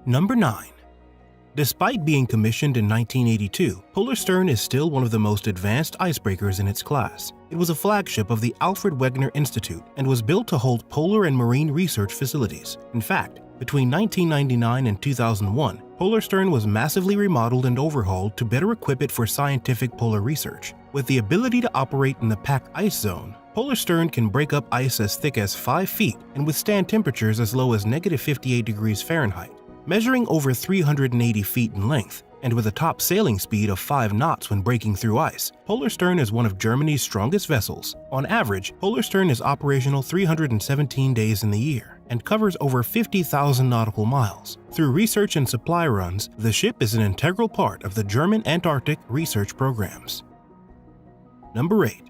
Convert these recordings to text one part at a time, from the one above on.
Number 9. Despite being commissioned in 1982, Polarstern is still one of the most advanced icebreakers in its class. It was a flagship of the Alfred Wegener Institute and was built to hold polar and marine research facilities. In fact, between 1999 and 2001, Polarstern was massively remodeled and overhauled to better equip it for scientific polar research. With the ability to operate in the packed ice zone, Polarstern can break up ice as thick as 5 feet and withstand temperatures as low as -58 degrees Fahrenheit. Measuring over 380 feet in length, and with a top sailing speed of 5 knots when breaking through ice, Polarstern is one of Germany's strongest vessels. On average, Polarstern is operational 317 days in the year and covers over 50,000 nautical miles. Through research and supply runs, the ship is an integral part of the German Antarctic research programs. Number 8.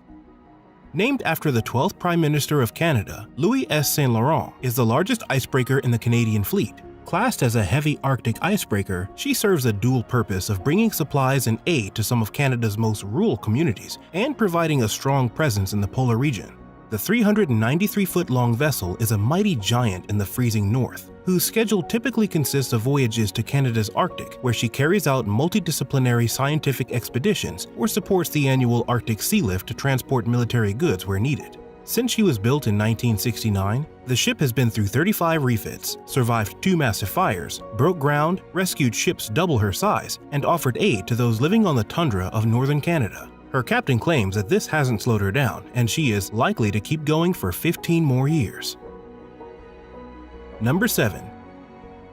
Named after the 12th Prime Minister of Canada, Louis S. Saint Laurent is the largest icebreaker in the Canadian fleet. Classed as a heavy Arctic icebreaker, she serves a dual purpose of bringing supplies and aid to some of Canada's most rural communities and providing a strong presence in the polar region. The 393-foot-long vessel is a mighty giant in the freezing north, whose schedule typically consists of voyages to Canada's Arctic, where she carries out multidisciplinary scientific expeditions or supports the annual Arctic Sea Lift to transport military goods where needed. Since she was built in 1969, the ship has been through 35 refits, survived 2 massive fires, broke ground, rescued ships double her size, and offered aid to those living on the tundra of northern Canada. Her captain claims that this hasn't slowed her down, and she is likely to keep going for 15 more years. Number 7.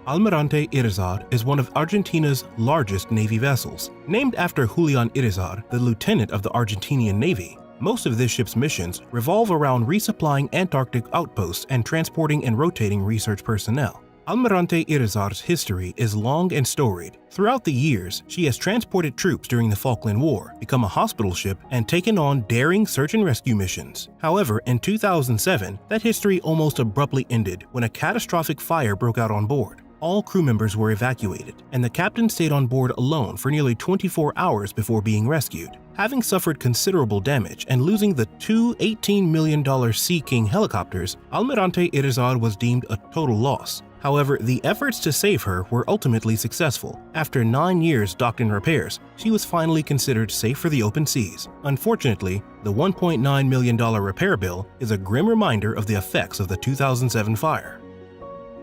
Almirante Irizar is one of Argentina's largest Navy vessels. Named after Julian Irizar, the lieutenant of the Argentinian Navy, most of this ship's missions revolve around resupplying Antarctic outposts and transporting and rotating research personnel. Almirante Irizar's history is long and storied. Throughout the years, she has transported troops during the Falkland War, become a hospital ship, and taken on daring search and rescue missions. However, in 2007, that history almost abruptly ended when a catastrophic fire broke out on board. All crew members were evacuated, and the captain stayed on board alone for nearly 24 hours before being rescued. Having suffered considerable damage and losing the 2 $18 million Sea King helicopters, Almirante Irizar was deemed a total loss. However, the efforts to save her were ultimately successful. After 9 years docked in repairs, she was finally considered safe for the open seas. Unfortunately, the $1.9 million repair bill is a grim reminder of the effects of the 2007 fire.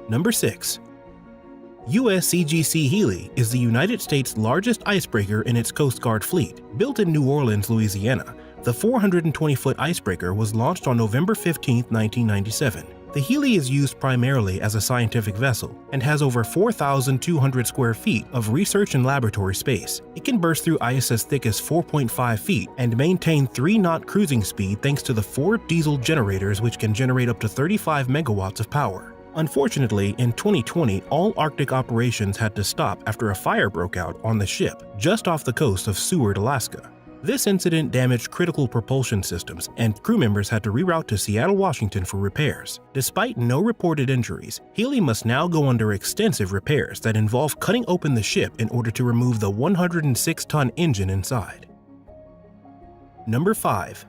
Number 6. USCGC Healy is the United States' largest icebreaker in its Coast Guard fleet. Built in New Orleans, Louisiana, the 420-foot icebreaker was launched on November 15, 1997. The Healy is used primarily as a scientific vessel and has over 4,200 square feet of research and laboratory space. It can burst through ice as thick as 4.5 feet and maintain 3-knot cruising speed thanks to the 4 diesel generators which can generate up to 35 megawatts of power. Unfortunately, in 2020, all Arctic operations had to stop after a fire broke out on the ship just off the coast of Seward, Alaska. This incident damaged critical propulsion systems, and crew members had to reroute to Seattle, Washington for repairs. Despite no reported injuries, Healy must now go under extensive repairs that involve cutting open the ship in order to remove the 106-ton engine inside. Number 5.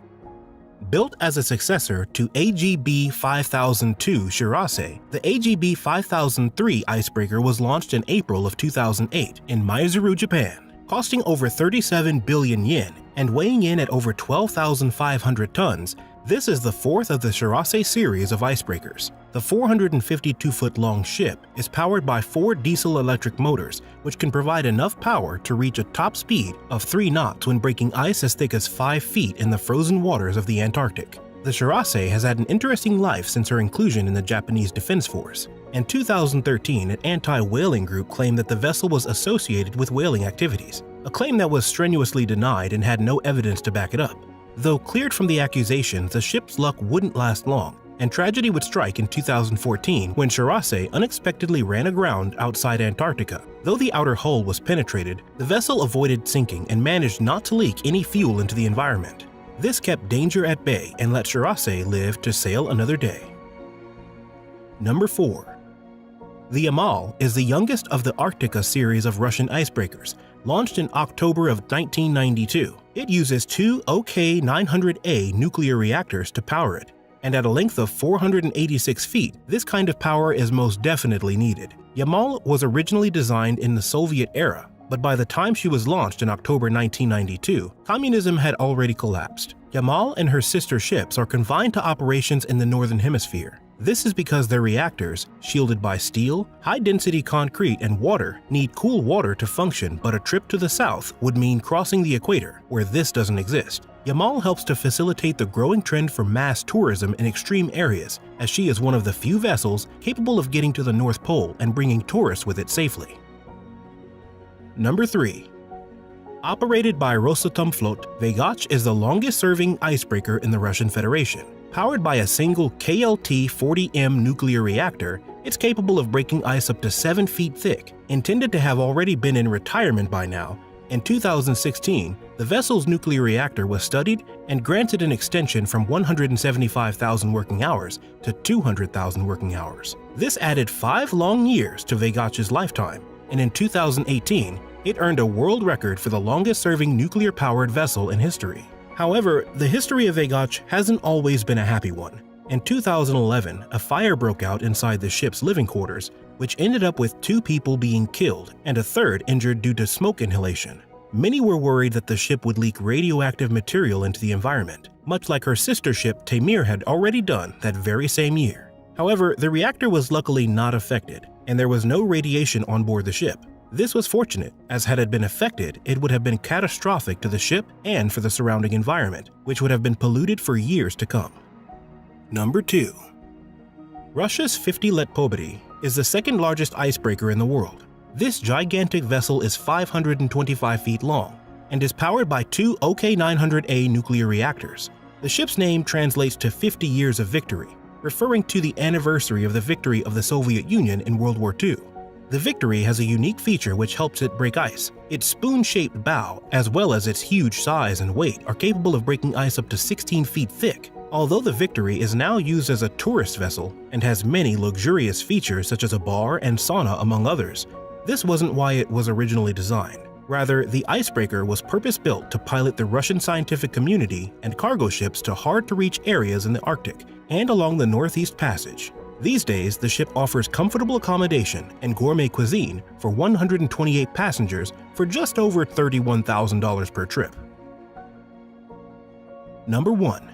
Built as a successor to AGB 5002 Shirase, the AGB 5003 icebreaker was launched in April of 2008 in Maizuru, Japan. Costing over 37 billion yen and weighing in at over 12,500 tons, this is the 4th of the Shirase series of icebreakers. The 452-foot-long ship is powered by 4 diesel-electric motors, which can provide enough power to reach a top speed of 3 knots when breaking ice as thick as 5 feet in the frozen waters of the Antarctic. The Shirase has had an interesting life since her inclusion in the Japanese Defense Force. In 2013, an anti-whaling group claimed that the vessel was associated with whaling activities, a claim that was strenuously denied and had no evidence to back it up. Though cleared from the accusations, the ship's luck wouldn't last long, and tragedy would strike in 2014 when Shirase unexpectedly ran aground outside Antarctica. Though the outer hull was penetrated, the vessel avoided sinking and managed not to leak any fuel into the environment. This kept danger at bay and let Shirase live to sail another day. Number 4. The Yamal is the youngest of the Arctica series of Russian icebreakers, launched in October of 1992. It uses 2 OK-900A nuclear reactors to power it, and at a length of 486 feet, this kind of power is most definitely needed. Yamal was originally designed in the Soviet era, but by the time she was launched in October 1992, communism had already collapsed. Yamal and her sister ships are confined to operations in the Northern Hemisphere. This is because their reactors, shielded by steel, high-density concrete, and water, need cool water to function, but a trip to the south would mean crossing the equator, where this doesn't exist. Yamal helps to facilitate the growing trend for mass tourism in extreme areas, as she is one of the few vessels capable of getting to the North Pole and bringing tourists with it safely. Number 3. Operated by Rosatomflot, Vegach is the longest-serving icebreaker in the Russian Federation. Powered by a single KLT-40M nuclear reactor, it's capable of breaking ice up to 7 feet thick. Intended to have already been in retirement by now, in 2016, the vessel's nuclear reactor was studied and granted an extension from 175,000 working hours to 200,000 working hours. This added 5 long years to Vegach's lifetime, and in 2018, it earned a world record for the longest-serving nuclear-powered vessel in history. However, the history of Vegach hasn't always been a happy one. In 2011, a fire broke out inside the ship's living quarters, which ended up with 2 people being killed and a third injured due to smoke inhalation. Many were worried that the ship would leak radioactive material into the environment, much like her sister ship Taimyr had already done that very same year. However, the reactor was luckily not affected, and there was no radiation on board the ship. This was fortunate, as had it been affected, it would have been catastrophic to the ship and for the surrounding environment, which would have been polluted for years to come. Number 2. Russia's 50 Letpobody is the second largest icebreaker in the world. This gigantic vessel is 525 feet long and is powered by 2 OK-900A nuclear reactors. The ship's name translates to 50 years of victory, referring to the anniversary of the victory of the Soviet Union in World War II. The Victory has a unique feature which helps it break ice. Its spoon-shaped bow, as well as its huge size and weight, are capable of breaking ice up to 16 feet thick. Although the Victory is now used as a tourist vessel and has many luxurious features such as a bar and sauna among others, this wasn't why it was originally designed. Rather, the icebreaker was purpose-built to pilot the Russian scientific community and cargo ships to hard-to-reach areas in the Arctic and along the Northeast Passage. These days, the ship offers comfortable accommodation and gourmet cuisine for 128 passengers for just over $31,000 per trip. Number 1.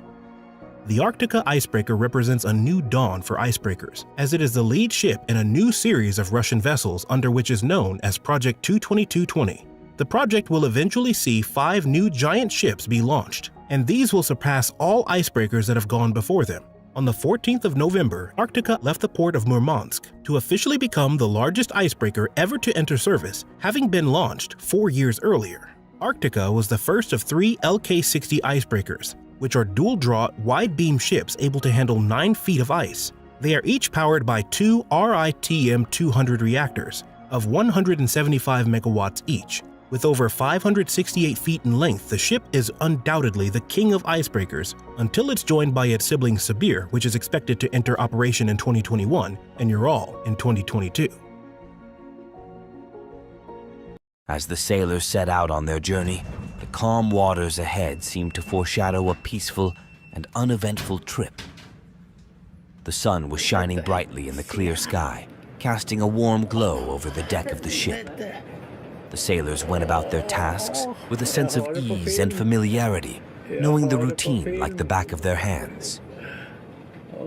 The Arktika icebreaker represents a new dawn for icebreakers, as it is the lead ship in a new series of Russian vessels under which is known as Project 22220. The project will eventually see 5 new giant ships be launched, and these will surpass all icebreakers that have gone before them. On the 14th of November, Arktika left the port of Murmansk to officially become the largest icebreaker ever to enter service, having been launched 4 years earlier. Arktika was the first of 3 LK-60 icebreakers, which are dual-draught, wide-beam ships able to handle 9 feet of ice. They are each powered by 2 RITM-200 reactors of 175 megawatts each. With over 568 feet in length, the ship is undoubtedly the king of icebreakers until it's joined by its sibling Sibir, which is expected to enter operation in 2021 and Ural in 2022. As the sailors set out on their journey, the calm waters ahead seemed to foreshadow a peaceful and uneventful trip. The sun was shining brightly in the clear sky, casting a warm glow over the deck of the ship. The sailors went about their tasks with a sense of ease and familiarity, knowing the routine like the back of their hands.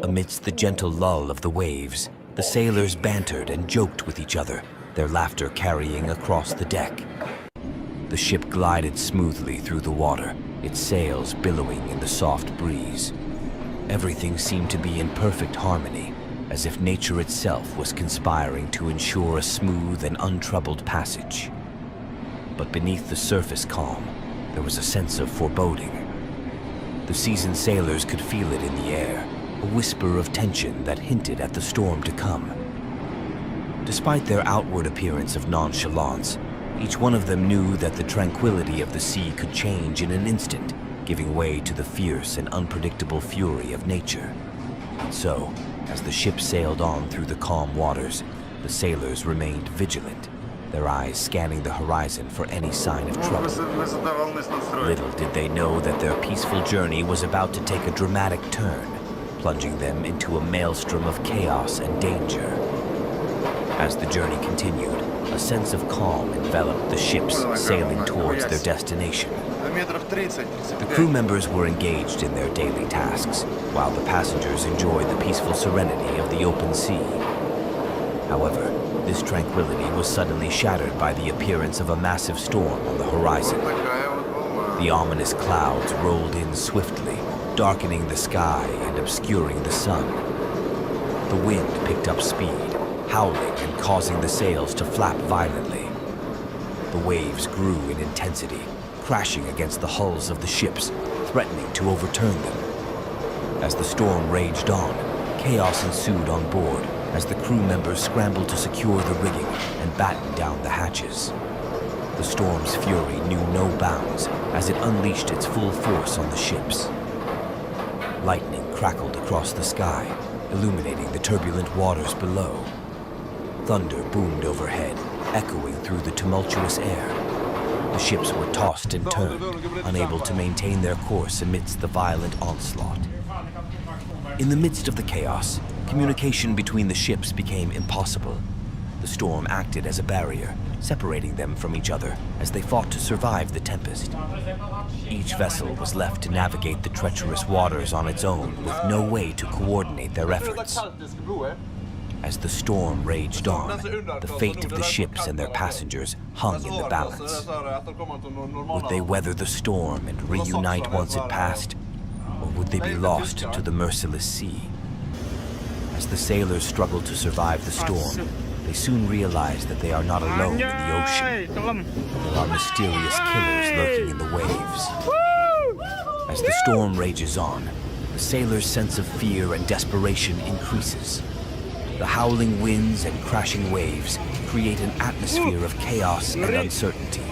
Amidst the gentle lull of the waves, the sailors bantered and joked with each other, their laughter carrying across the deck. The ship glided smoothly through the water, its sails billowing in the soft breeze. Everything seemed to be in perfect harmony, as if nature itself was conspiring to ensure a smooth and untroubled passage. But beneath the surface calm, there was a sense of foreboding. The seasoned sailors could feel it in the air, a whisper of tension that hinted at the storm to come. Despite their outward appearance of nonchalance, each one of them knew that the tranquility of the sea could change in an instant, giving way to the fierce and unpredictable fury of nature. So, as the ship sailed on through the calm waters, the sailors remained vigilant, their eyes scanning the horizon for any sign of trouble. Little did they know that their peaceful journey was about to take a dramatic turn, plunging them into a maelstrom of chaos and danger. As the journey continued, a sense of calm enveloped the ships sailing towards their destination. The crew members were engaged in their daily tasks, while the passengers enjoyed the peaceful serenity of the open sea. However, this tranquility was suddenly shattered by the appearance of a massive storm on the horizon. The ominous clouds rolled in swiftly, darkening the sky and obscuring the sun. The wind picked up speed, howling and causing the sails to flap violently. The waves grew in intensity, crashing against the hulls of the ships, threatening to overturn them. As the storm raged on, chaos ensued on board as the crew members scrambled to secure the rigging and batten down the hatches. The storm's fury knew no bounds as it unleashed its full force on the ships. Lightning crackled across the sky, illuminating the turbulent waters below. Thunder boomed overhead, echoing through the tumultuous air. The ships were tossed and turned, unable to maintain their course amidst the violent onslaught. In the midst of the chaos, communication between the ships became impossible. The storm acted as a barrier, separating them from each other as they fought to survive the tempest. Each vessel was left to navigate the treacherous waters on its own, with no way to coordinate their efforts. As the storm raged on, the fate of the ships and their passengers hung in the balance. Would they weather the storm and reunite once it passed, or would they be lost to the merciless sea? As the sailors struggled to survive the storm, they soon realized that they are not alone in the ocean. There are mysterious killers lurking in the waves. As the storm rages on, the sailors' sense of fear and desperation increases. The howling winds and crashing waves create an atmosphere of chaos and uncertainty.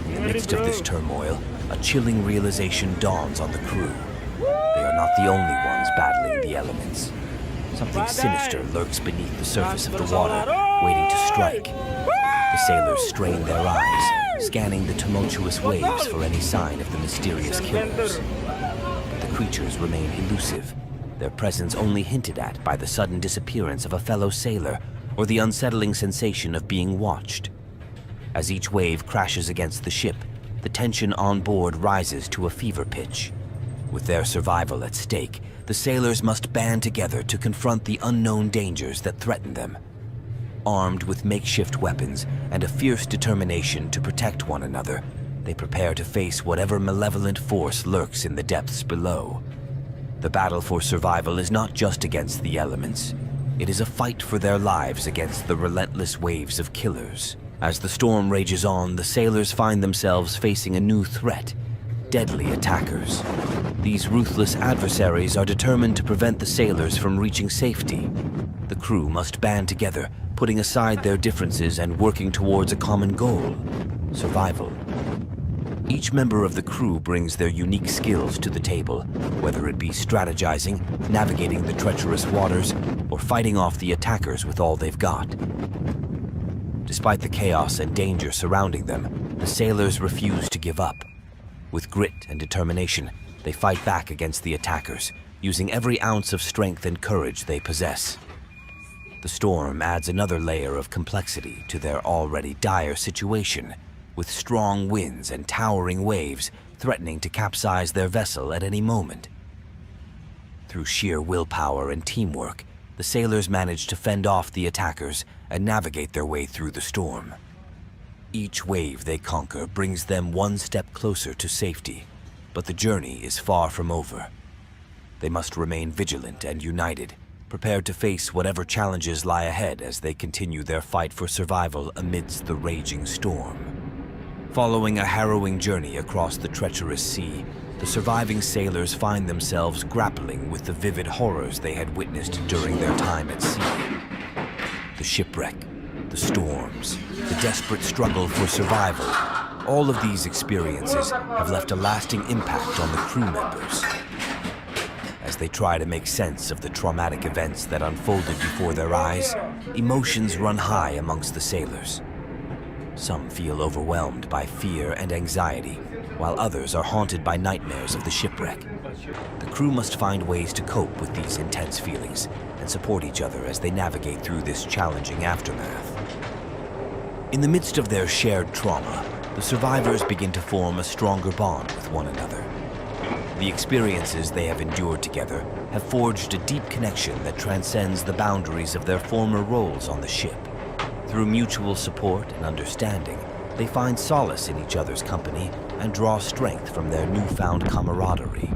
In the midst of this turmoil, a chilling realization dawns on the crew. They are not the only ones battling the elements. Something sinister lurks beneath the surface of the water, waiting to strike. The sailors strain their eyes, scanning the tumultuous waves for any sign of the mysterious killers. But the creatures remain elusive, their presence only hinted at by the sudden disappearance of a fellow sailor or the unsettling sensation of being watched. As each wave crashes against the ship, the tension on board rises to a fever pitch. With their survival at stake, the sailors must band together to confront the unknown dangers that threaten them. Armed with makeshift weapons and a fierce determination to protect one another, they prepare to face whatever malevolent force lurks in the depths below. The battle for survival is not just against the elements. It is a fight for their lives against the relentless waves of killers. As the storm rages on, the sailors find themselves facing a new threat: deadly attackers. These ruthless adversaries are determined to prevent the sailors from reaching safety. The crew must band together, putting aside their differences and working towards a common goal: survival. Each member of the crew brings their unique skills to the table, whether it be strategizing, navigating the treacherous waters, or fighting off the attackers with all they've got. Despite the chaos and danger surrounding them, the sailors refuse to give up. With grit and determination, they fight back against the attackers, using every ounce of strength and courage they possess. The storm adds another layer of complexity to their already dire situation, with strong winds and towering waves threatening to capsize their vessel at any moment. Through sheer willpower and teamwork, the sailors manage to fend off the attackers and navigate their way through the storm. Each wave they conquer brings them one step closer to safety, but the journey is far from over. They must remain vigilant and united, prepared to face whatever challenges lie ahead as they continue their fight for survival amidst the raging storm. Following a harrowing journey across the treacherous sea, the surviving sailors find themselves grappling with the vivid horrors they had witnessed during their time at sea. The shipwreck, the storms, the desperate struggle for survival, all of these experiences have left a lasting impact on the crew members. As they try to make sense of the traumatic events that unfolded before their eyes, emotions run high amongst the sailors. Some feel overwhelmed by fear and anxiety, while others are haunted by nightmares of the shipwreck. The crew must find ways to cope with these intense feelings and support each other as they navigate through this challenging aftermath. In the midst of their shared trauma, the survivors begin to form a stronger bond with one another. The experiences they have endured together have forged a deep connection that transcends the boundaries of their former roles on the ship. Through mutual support and understanding, they find solace in each other's company and draw strength from their newfound camaraderie.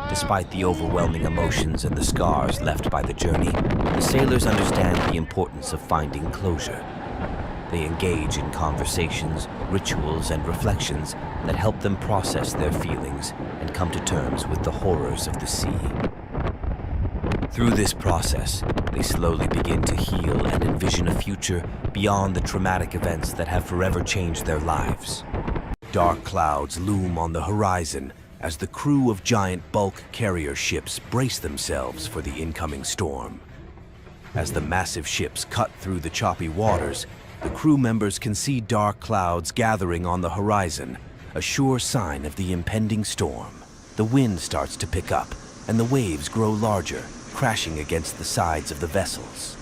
Despite the overwhelming emotions and the scars left by the journey, the sailors understand the importance of finding closure. They engage in conversations, rituals, and reflections that help them process their feelings and come to terms with the horrors of the sea. Through this process, they slowly begin to heal and envision a future beyond the traumatic events that have forever changed their lives. Dark clouds loom on the horizon as the crew of giant bulk carrier ships brace themselves for the incoming storm. As the massive ships cut through the choppy waters, the crew members can see dark clouds gathering on the horizon, a sure sign of the impending storm. The wind starts to pick up, and the waves grow larger, crashing against the sides of the vessels.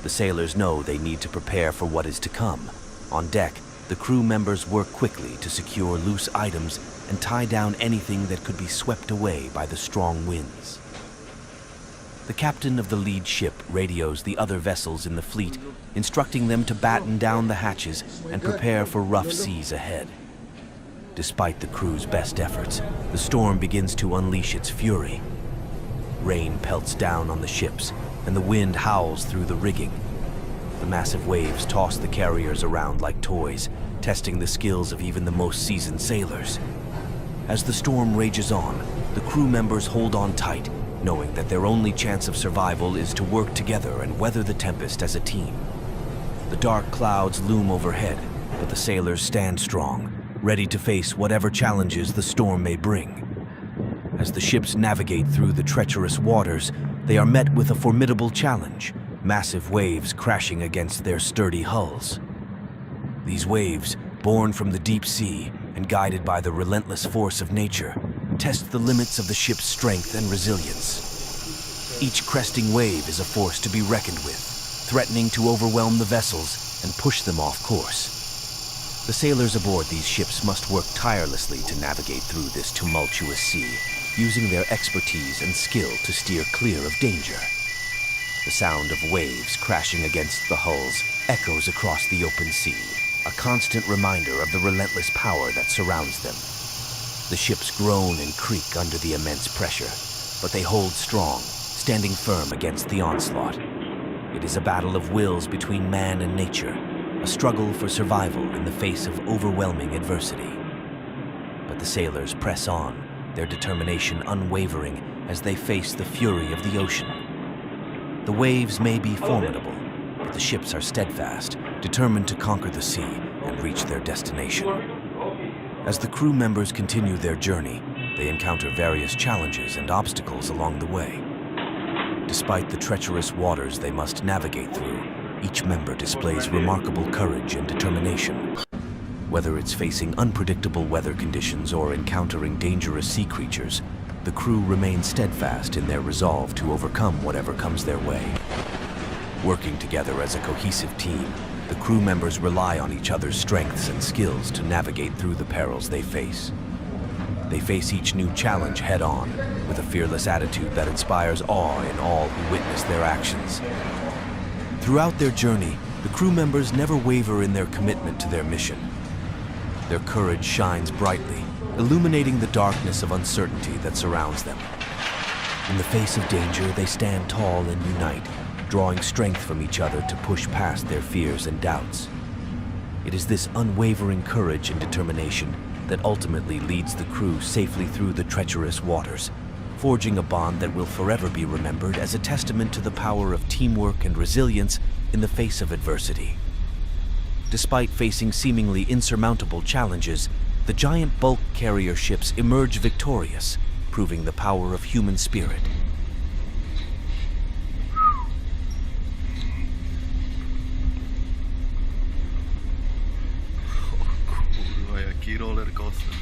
The sailors know they need to prepare for what is to come. On deck, the crew members work quickly to secure loose items and tie down anything that could be swept away by the strong winds. The captain of the lead ship radios the other vessels in the fleet, instructing them to batten down the hatches and prepare for rough seas ahead. Despite the crew's best efforts, the storm begins to unleash its fury. Rain pelts down on the ships, and the wind howls through the rigging. The massive waves toss the carriers around like toys, testing the skills of even the most seasoned sailors. As the storm rages on, the crew members hold on tight, knowing that their only chance of survival is to work together and weather the tempest as a team. The dark clouds loom overhead, but the sailors stand strong, ready to face whatever challenges the storm may bring. As the ships navigate through the treacherous waters, they are met with a formidable challenge, massive waves crashing against their sturdy hulls. These waves, born from the deep sea and guided by the relentless force of nature, test the limits of the ship's strength and resilience. Each cresting wave is a force to be reckoned with, threatening to overwhelm the vessels and push them off course. The sailors aboard these ships must work tirelessly to navigate through this tumultuous sea, using their expertise and skill to steer clear of danger. The sound of waves crashing against the hulls echoes across the open sea, a constant reminder of the relentless power that surrounds them. The ships groan and creak under the immense pressure, but they hold strong, standing firm against the onslaught. It is a battle of wills between man and nature, a struggle for survival in the face of overwhelming adversity. But the sailors press on, their determination unwavering as they face the fury of the ocean. The waves may be formidable, but the ships are steadfast, determined to conquer the sea and reach their destination. As the crew members continue their journey, they encounter various challenges and obstacles along the way. Despite the treacherous waters they must navigate through, each member displays remarkable courage and determination. Whether it's facing unpredictable weather conditions or encountering dangerous sea creatures, the crew remains steadfast in their resolve to overcome whatever comes their way. Working together as a cohesive team, the crew members rely on each other's strengths and skills to navigate through the perils they face. They face each new challenge head-on, with a fearless attitude that inspires awe in all who witness their actions. Throughout their journey, the crew members never waver in their commitment to their mission. Their courage shines brightly, illuminating the darkness of uncertainty that surrounds them. In the face of danger, they stand tall and unite, drawing strength from each other to push past their fears and doubts. It is this unwavering courage and determination that ultimately leads the crew safely through the treacherous waters, forging a bond that will forever be remembered as a testament to the power of teamwork and resilience in the face of adversity. Despite facing seemingly insurmountable challenges, the giant bulk carrier ships emerge victorious, proving the power of human spirit. Kurwa, jaki blir roller coaster.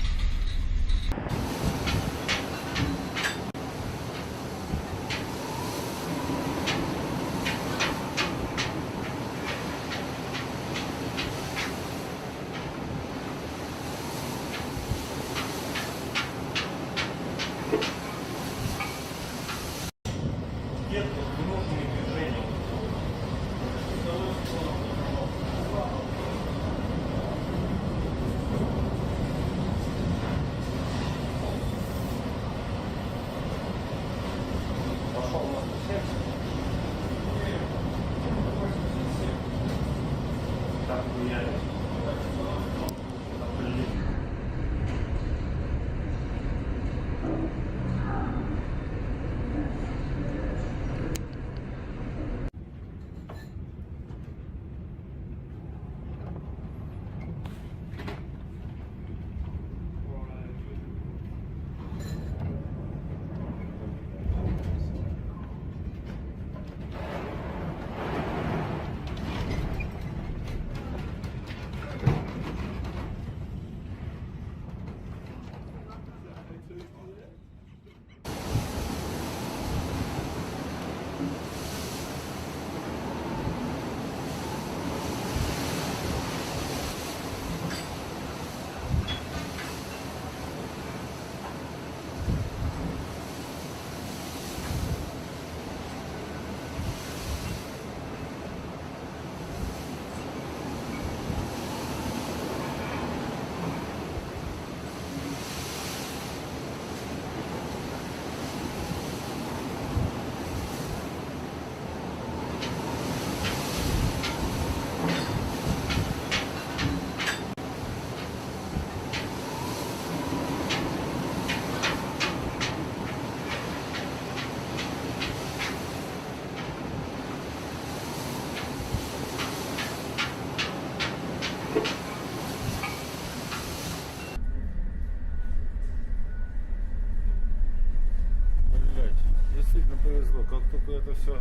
Действительно повезло, как только это все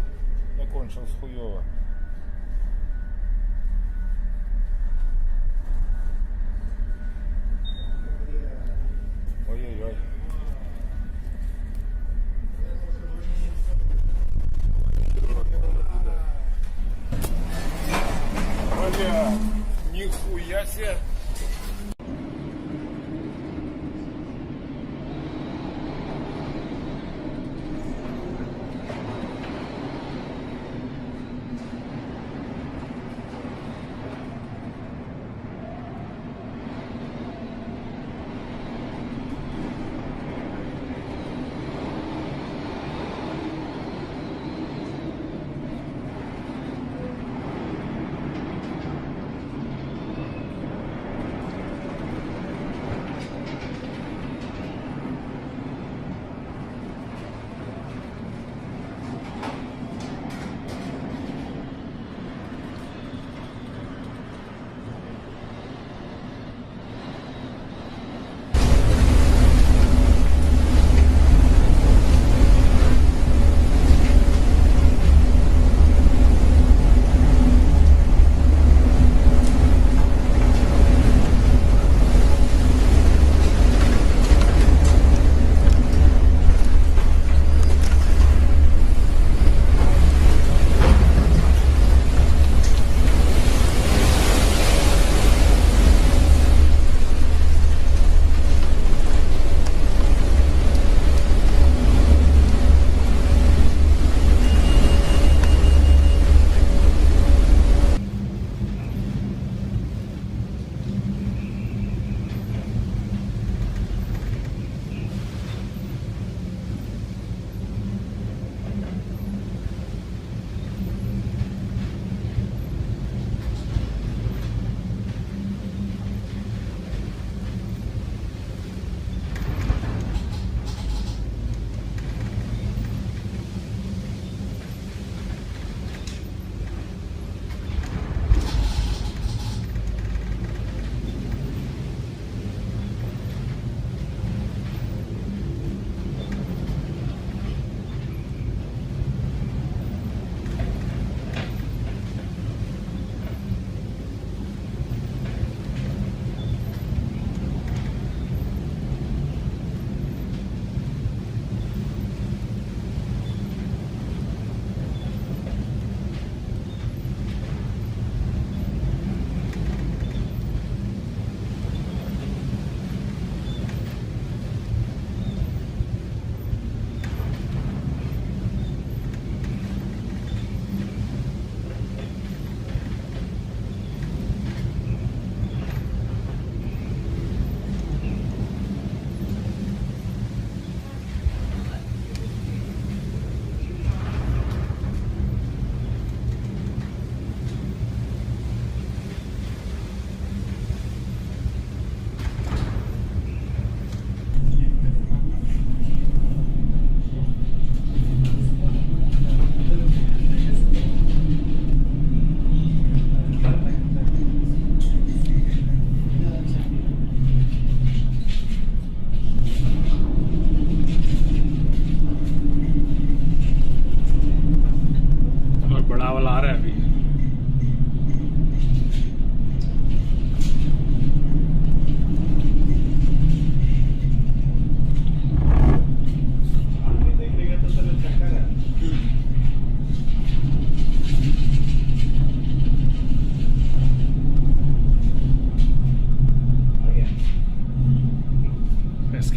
закончилось хуево. Ой-ой-ой. Бля, нихуя себе.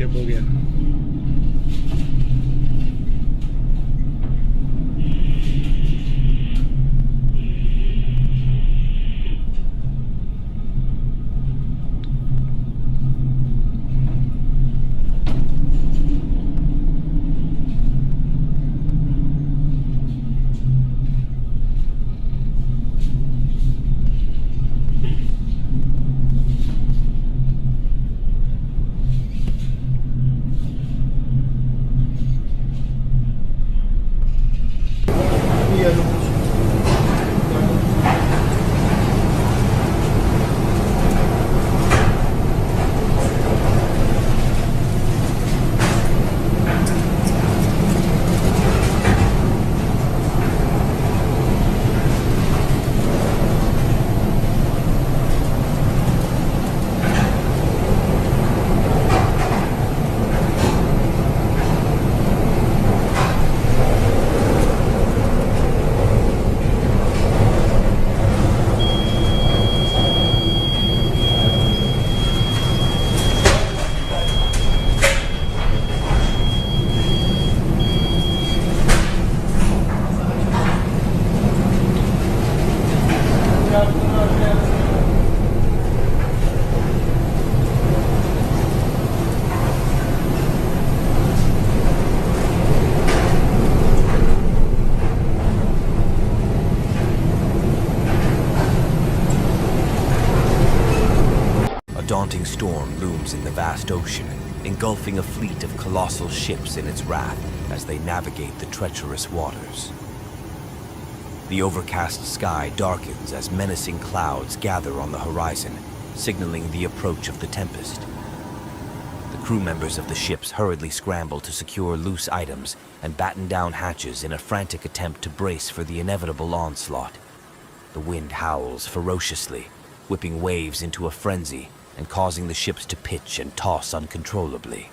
ICEBREAKER. Daunting storm looms in the vast ocean, engulfing a fleet of colossal ships in its wrath as they navigate the treacherous waters. The overcast sky darkens as menacing clouds gather on the horizon, signaling the approach of the tempest. The crew members of the ships hurriedly scramble to secure loose items and batten down hatches in a frantic attempt to brace for the inevitable onslaught. The wind howls ferociously, whipping waves into a frenzy and causing the ships to pitch and toss uncontrollably.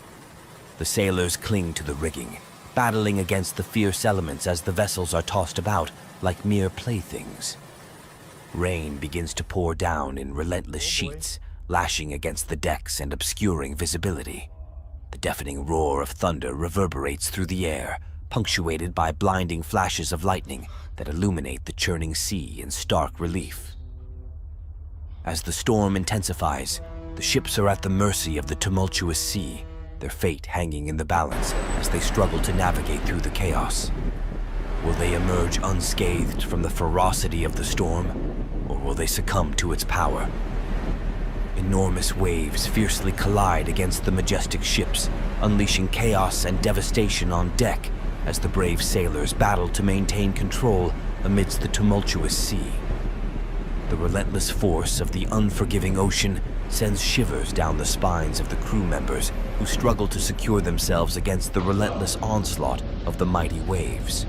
The sailors cling to the rigging, battling against the fierce elements as the vessels are tossed about like mere playthings. Rain begins to pour down in relentless sheets, lashing against the decks and obscuring visibility. The deafening roar of thunder reverberates through the air, punctuated by blinding flashes of lightning that illuminate the churning sea in stark relief. As the storm intensifies, the ships are at the mercy of the tumultuous sea, their fate hanging in the balance as they struggle to navigate through the chaos. Will they emerge unscathed from the ferocity of the storm, or will they succumb to its power? Enormous waves fiercely collide against the majestic ships, unleashing chaos and devastation on deck as the brave sailors battle to maintain control amidst the tumultuous sea. The relentless force of the unforgiving ocean sends shivers down the spines of the crew members who struggle to secure themselves against the relentless onslaught of the mighty waves.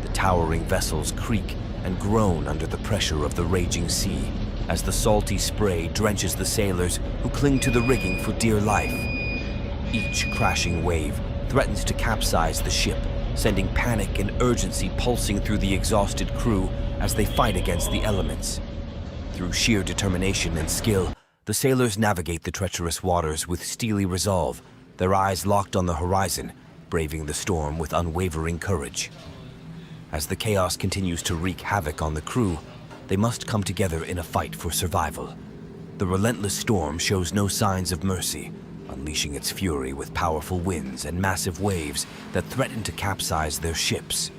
The towering vessels creak and groan under the pressure of the raging sea as the salty spray drenches the sailors who cling to the rigging for dear life. Each crashing wave threatens to capsize the ship, sending panic and urgency pulsing through the exhausted crew as they fight against the elements. Through sheer determination and skill, the sailors navigate the treacherous waters with steely resolve, their eyes locked on the horizon, braving the storm with unwavering courage. As the chaos continues to wreak havoc on the crew, they must come together in a fight for survival. The relentless storm shows no signs of mercy, unleashing its fury with powerful winds and massive waves that threaten to capsize their ships.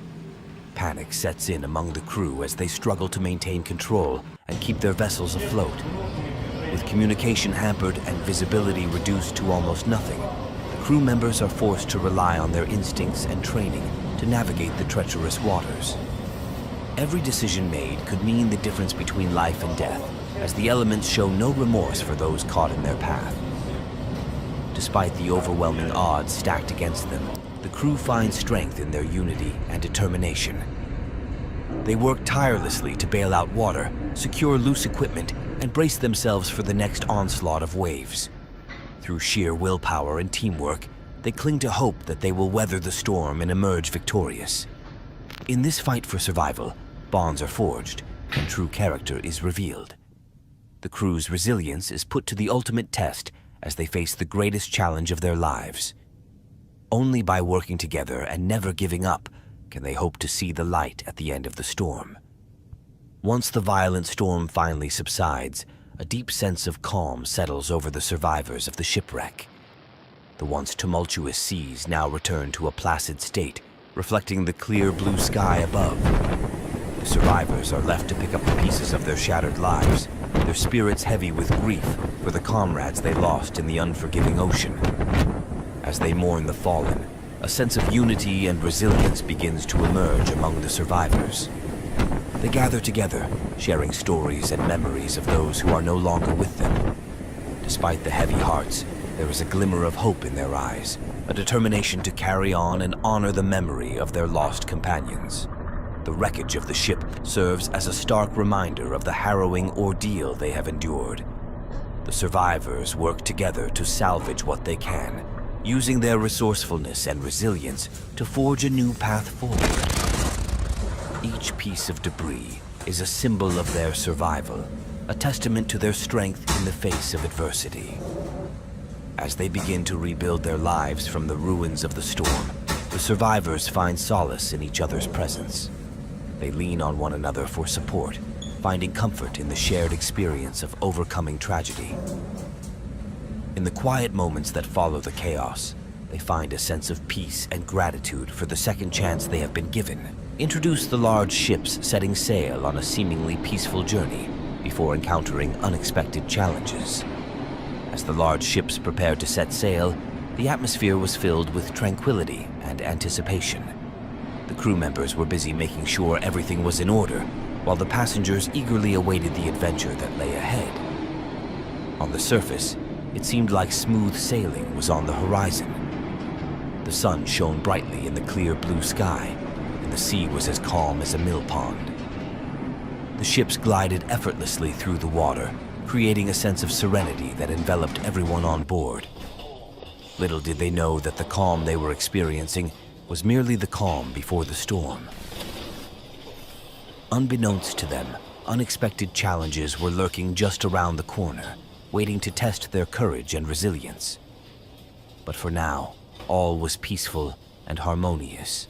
Panic sets in among the crew as they struggle to maintain control and keep their vessels afloat. With communication hampered and visibility reduced to almost nothing, the crew members are forced to rely on their instincts and training to navigate the treacherous waters. Every decision made could mean the difference between life and death, as the elements show no remorse for those caught in their path. Despite the overwhelming odds stacked against them, the crew finds strength in their unity and determination. They work tirelessly to bail out water, secure loose equipment, and brace themselves for the next onslaught of waves. Through sheer willpower and teamwork, they cling to hope that they will weather the storm and emerge victorious. In this fight for survival, bonds are forged, and true character is revealed. The crew's resilience is put to the ultimate test as they face the greatest challenge of their lives. Only by working together and never giving up can they hope to see the light at the end of the storm. Once the violent storm finally subsides, a deep sense of calm settles over the survivors of the shipwreck. The once tumultuous seas now return to a placid state, reflecting the clear blue sky above. The survivors are left to pick up the pieces of their shattered lives, their spirits heavy with grief for the comrades they lost in the unforgiving ocean. As they mourn the fallen, a sense of unity and resilience begins to emerge among the survivors. They gather together, sharing stories and memories of those who are no longer with them. Despite the heavy hearts, there is a glimmer of hope in their eyes, a determination to carry on and honor the memory of their lost companions. The wreckage of the ship serves as a stark reminder of the harrowing ordeal they have endured. The survivors work together to salvage what they can, using their resourcefulness and resilience to forge a new path forward. Each piece of debris is a symbol of their survival, a testament to their strength in the face of adversity. As they begin to rebuild their lives from the ruins of the storm, the survivors find solace in each other's presence. They lean on one another for support, finding comfort in the shared experience of overcoming tragedy. In the quiet moments that follow the chaos, they find a sense of peace and gratitude for the second chance they have been given. Introduce the large ships setting sail on a seemingly peaceful journey before encountering unexpected challenges. As the large ships prepared to set sail, the atmosphere was filled with tranquility and anticipation. The crew members were busy making sure everything was in order, while the passengers eagerly awaited the adventure that lay ahead. On the surface, it seemed like smooth sailing was on the horizon. The sun shone brightly in the clear blue sky, and the sea was as calm as a mill pond. The ships glided effortlessly through the water, creating a sense of serenity that enveloped everyone on board. Little did they know that the calm they were experiencing was merely the calm before the storm. Unbeknownst to them, unexpected challenges were lurking just around the corner, waiting to test their courage and resilience. But for now, all was peaceful and harmonious.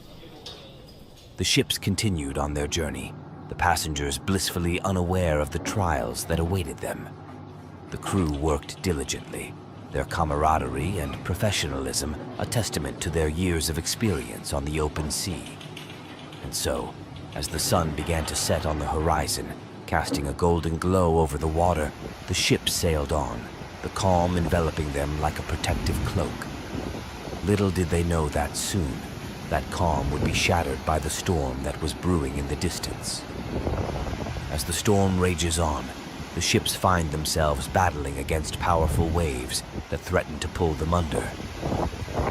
The ships continued on their journey, the passengers blissfully unaware of the trials that awaited them. The crew worked diligently, their camaraderie and professionalism a testament to their years of experience on the open sea. And so, as the sun began to set on the horizon, casting a golden glow over the water, the ship sailed on, the calm enveloping them like a protective cloak. Little did they know that soon, that calm would be shattered by the storm that was brewing in the distance. As the storm rages on, the ships find themselves battling against powerful waves that threaten to pull them under.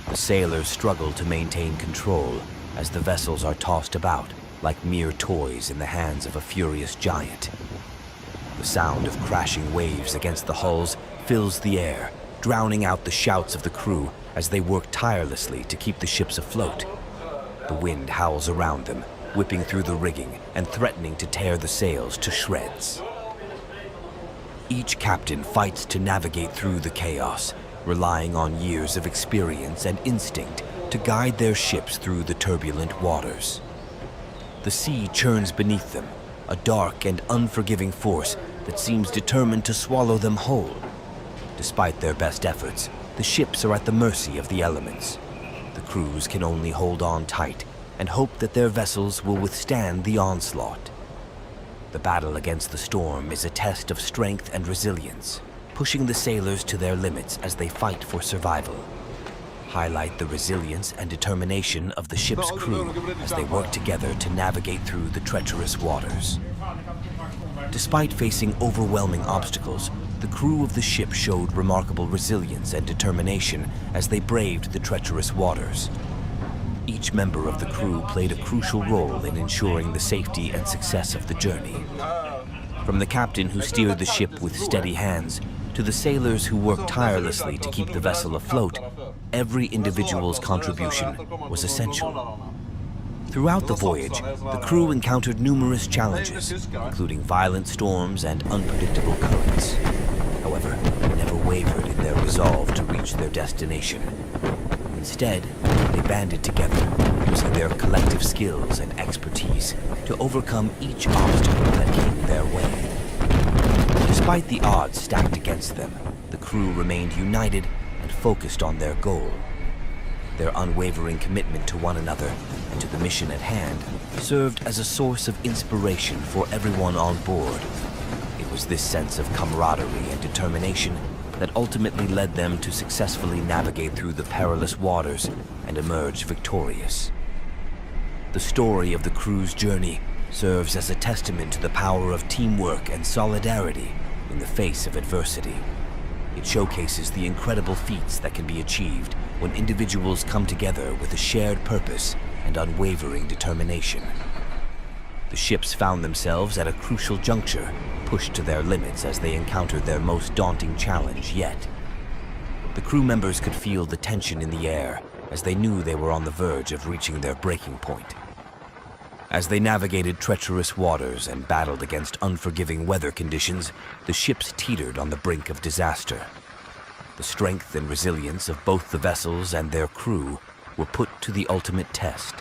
The sailors struggle to maintain control as the vessels are tossed about like mere toys in the hands of a furious giant. The sound of crashing waves against the hulls fills the air, drowning out the shouts of the crew as they work tirelessly to keep the ships afloat. The wind howls around them, whipping through the rigging and threatening to tear the sails to shreds. Each captain fights to navigate through the chaos, relying on years of experience and instinct to guide their ships through the turbulent waters. The sea churns beneath them, a dark and unforgiving force that seems determined to swallow them whole. Despite their best efforts, the ships are at the mercy of the elements. The crews can only hold on tight and hope that their vessels will withstand the onslaught. The battle against the storm is a test of strength and resilience, pushing the sailors to their limits as they fight for survival. Highlight the resilience and determination of the ship's crew as they work together to navigate through the treacherous waters. Despite facing overwhelming obstacles, the crew of the ship showed remarkable resilience and determination as they braved the treacherous waters. Each member of the crew played a crucial role in ensuring the safety and success of the journey. From the captain who steered the ship with steady hands to the sailors who worked tirelessly to keep the vessel afloat, every individual's contribution was essential. Throughout the voyage, the crew encountered numerous challenges, including violent storms and unpredictable currents. However, they never wavered in their resolve to reach their destination. Instead, they banded together, using their collective skills and expertise to overcome each obstacle that came their way. Despite the odds stacked against them, the crew remained united and focused on their goal. Their unwavering commitment to one another and to the mission at hand served as a source of inspiration for everyone on board. It was this sense of camaraderie and determination that ultimately led them to successfully navigate through the perilous waters and emerge victorious. The story of the crew's journey serves as a testament to the power of teamwork and solidarity in the face of adversity. It showcases the incredible feats that can be achieved when individuals come together with a shared purpose and unwavering determination. The ships found themselves at a crucial juncture, pushed to their limits as they encountered their most daunting challenge yet. The crew members could feel the tension in the air as they knew they were on the verge of reaching their breaking point. As they navigated treacherous waters and battled against unforgiving weather conditions, the ships teetered on the brink of disaster. The strength and resilience of both the vessels and their crew were put to the ultimate test.